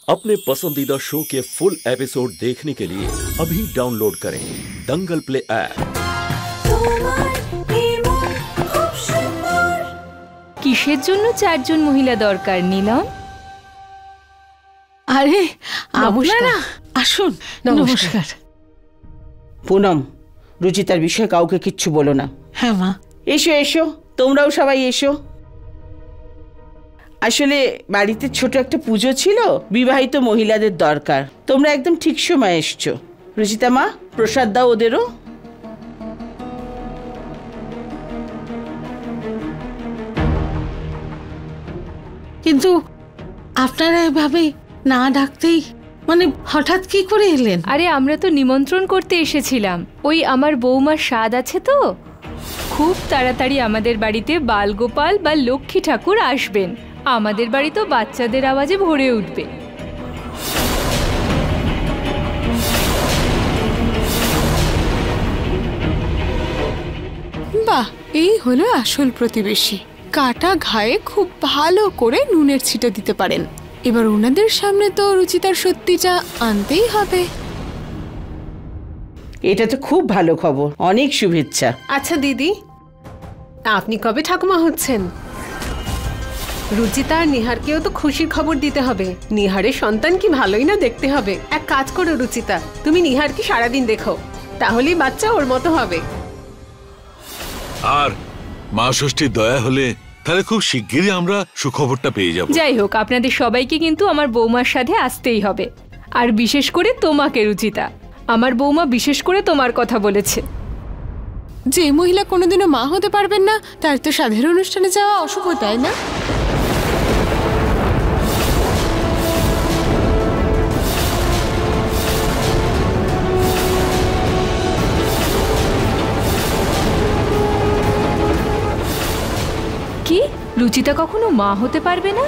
अपने पसंदीदा शो के फुल एपिसोड देखने के लिए अभी डाउनलोड करें दंगल प्ले ऐप। কিসের জন্য চারজন মহিলা দরকার নীলম? আরে আপনারা আসুন। নমস্কার। পুনম, রুচিতার বিষয়ে কাউকে কিচ্ছু বলো না। হ্যাঁ মা। এসো এসো, তোমরাও সবাই এসো। আসলে বাড়িতে ছোট একটা পুজো ছিল, বিবাহিত মহিলাদের দরকার। তোমরা একদম ঠিক সময় এসছো। রুচিতা মা, প্রসাদ দাও ওদেরও। কিন্তু আপনারা এভাবে না ডাকতেই মানে হঠাৎ কি করে এলেন? আরে আমরা তো নিমন্ত্রণ করতে এসেছিলাম। ওই আমার বৌমার স্বাদ আছে তো, খুব তাড়াতাড়ি আমাদের বাড়িতে বালগোপাল বা লক্ষ্মী ঠাকুর আসবেন। আমাদের বাড়ি তো বাচ্চাদের আওয়াজে ভরে উঠবে। বাহ, এই হলো আসল প্রতিবেশী। কাটা ঘায়ে খুব ভালো করে নুনের ছিটা দিতে পারেন। এবার ওনাদের সামনে তো রুচিতার সত্যিটা আনতেই হবে। এটা তো খুব ভালো খবর, অনেক শুভেচ্ছা। আচ্ছা দিদি, আপনি কবে ঠাকুমা হচ্ছেন? রুচিতা আর নিহারকেও তো খুশির খবর দিতে হবে। নিহারের সন্তান কি ভালোই না দেখতে হবে। এক কাজ করো রুচিতা, তুমি নিহারকে সারাদিন দেখো, তাহলেই বাচ্চা ওর মতো হবে। আর মা ষষ্ঠীর দয়া হলে তাহলে খুব শিগগিরই আমরা সুখবরটা পেয়ে যাব। যাই হোক, আপনাদের সবাইকে কিন্তু আমার বৌমার সাথে আসতেই হবে। আর বিশেষ করে তোমাকে রুচিতা, আমার বৌমা বিশেষ করে তোমার কথা বলেছে। যে মহিলা কোনোদিনও মা হতে পারবেন না তার তো সাধারণ অনুষ্ঠানে যাওয়া অশুভ, তাই না? কি রুচিতা কখনো মা হতে পারবে না?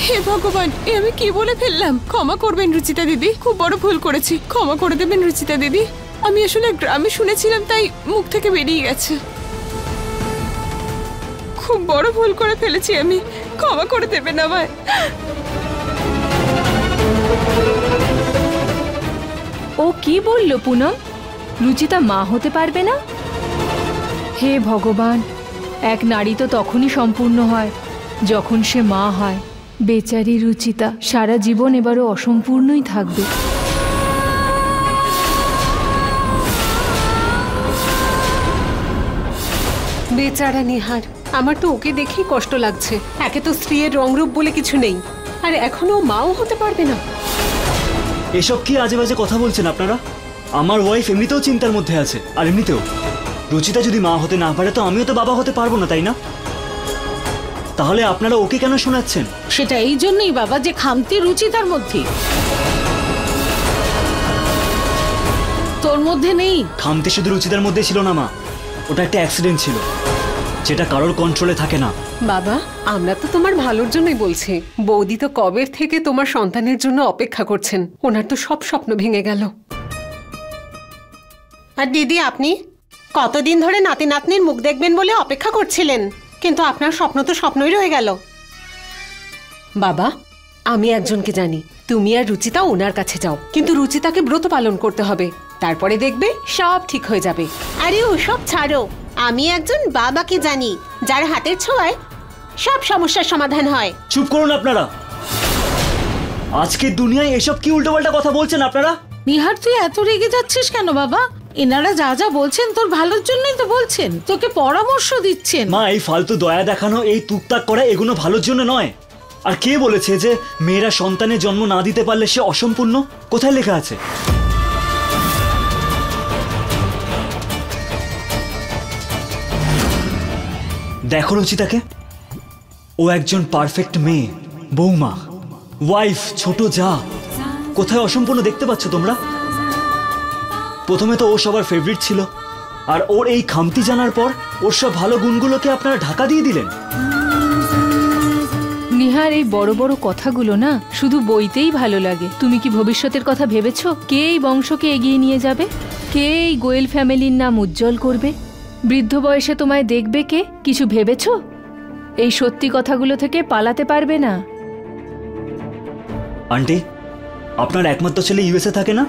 হে ভগবান, এ আমি কি বলে ফেললাম? ক্ষমা করবেন রুচিতা দিদি, খুব বড় ভুল করেছি। ক্ষমা করে দেবেন রুচিতা দিদি। আমি আসলে গ্রামে শুনেছিলাম, তাই মুখ থেকে বেরিয়ে গেছে। খুব বড় ভুল করে ফেলেছি আমি, ক্ষমা করে দেবেন আমায়। ও কি বললো পুনম? রুচিতা মা হতে পারবে না? হে ভগবান, এক নারী তো তখনই সম্পূর্ণ হয় যখন সে মা হয়। বেচারি রুচিতা সারা জীবন এবারও অসম্পূর্ণই থাকবে। বেচারা নিহার, আমার তো ওকে দেখেই কষ্ট লাগছে। একে তো স্ত্রীর রংরূপ বলে কিছু নেই, আর এখনো মাও হতে পারবে না। এসব কি আজে বাজে কথা বলছেন আপনারা? আমার ওয়াইফ এমনিতেও চিন্তার মধ্যে আছে। আর এমনিতেও রুচিতা যদি মা হতে না পারে তো আমিও তো বাবা হতে পারবো না, তাই না? তাহলে আপনারা ওকে কেন শোনাচ্ছেন? সেটা এই জন্যই বাবা যে খামতি রুচিতার মধ্যে, তোর মধ্যে নেই। খামতি শুধু রুচিতার মধ্যে ছিল না মা, ওটা একটা অ্যাক্সিডেন্ট ছিল যেটা কারোর কন্ট্রোলে থাকে না। বাবা, আমরা তো তোমার ভালোর জন্যই বলছি। বৌদি তো কবের থেকে তোমার সন্তানের জন্য অপেক্ষা করছেন। ওনার তো সব স্বপ্ন ভেঙে গেল। আর দিদি, আপনি কতদিন ধরে নাতি নাতনির মুখ দেখবেন বলে অপেক্ষা করছিলেন, কিন্তু আপনার স্বপ্ন তো স্বপ্নই রয়ে গেল। বাবা, আমি একজনকে জানি, তুমি আর রুচিতা ওনার কাছে যাও, কিন্তু রুচিতাকে ব্রত পালন করতে হবে। তারপরে দেখবে সব ঠিক হয়ে যাবে। আরে ওসব ছাড়ো, আমি একজন বাবাকে জানি যার হাতের ছোঁয়ায় সব সমস্যার সমাধান হয়। চুপ করুন আপনারা। আজকের দুনিয়ায় এসব কি উল্টোপাল্টা কথা বলছেন আপনারা? নিহার, তুই এত রেগে যাচ্ছিস কেন বাবা? এনারা যা যা বলছেন তোর ভালোর জন্যই তো বলছেন, তোকে পরামর্শ দিচ্ছেন। মা, এই ফালতু দয়া দেখানো, এই তুকতাক করা, এগুলো ভালোর জন্য নয়। আর কে বলেছে যে মেয়েরা সন্তানের জন্ম না দিতে পারলে সে অসম্পূর্ণ? কোথায় লেখা আছে? দেখো রুচিতাকে, ও একজন পারফেক্ট মেয়ে, বৌমা, ওয়াইফ, ছোট যা। কোথায় অসম্পূর্ণ দেখতে পাচ্ছ তোমরা? প্রথমে তো ও সবার ফেভারিট ছিল, আর ওর এই খামতি জানার পর ওর সব ভালো গুণগুলোকে আপনারা ঢাকা দিয়ে দিলেন। নিহার, এই বড় বড় কথাগুলো না শুধু বইতেই ভালো লাগে। তুমি কি ভবিষ্যতের কথা ভেবেছো? কে এই বংশকে এগিয়ে নিয়ে যাবে? কে এই গোয়েল ফ্যামিলির নাম উজ্জ্বল করবে? বৃদ্ধ বয়সে তোমায় দেখবে কে? কিছু ভেবেছো? এই সত্যি কথাগুলো থেকে পালাতে পারবে না। আন্টি, আপনার একমাত্র ছেলে ইউএসএ থাকে না?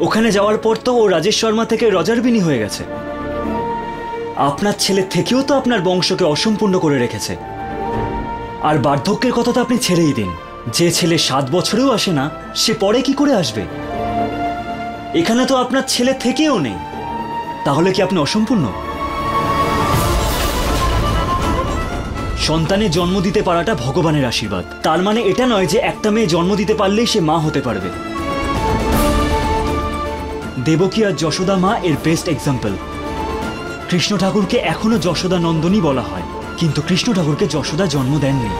ওখানে যাওয়ার পর তো ও রাজেশ শর্মা থেকে রজার বিনি হয়ে গেছে। আপনার ছেলে থেকেও তো আপনার বংশকে অসম্পূর্ণ করে রেখেছে। আর বার্ধক্যের কথা তো আপনি ছেড়েই দিন। যে ছেলে 7 বছরেও আসে না, সে পরে কি করে আসবে? এখানে তো আপনার ছেলে থেকেও নেই, তাহলে কি আপনি অসম্পূর্ণ? সন্তানের জন্ম দিতে পারাটা ভগবানের আশীর্বাদ। তার মানে এটা নয় যে একটা মেয়ে জন্ম দিতে পারলেই সে মা হতে পারবে। দেবকী আর যশোদা মা এর বেস্ট এক্সাম্পল। কৃষ্ণ ঠাকুরকে এখনো যশোদা নন্দনী বলা হয়, কিন্তু কৃষ্ণ ঠাকুরকে যশোদা জন্ম দেননি।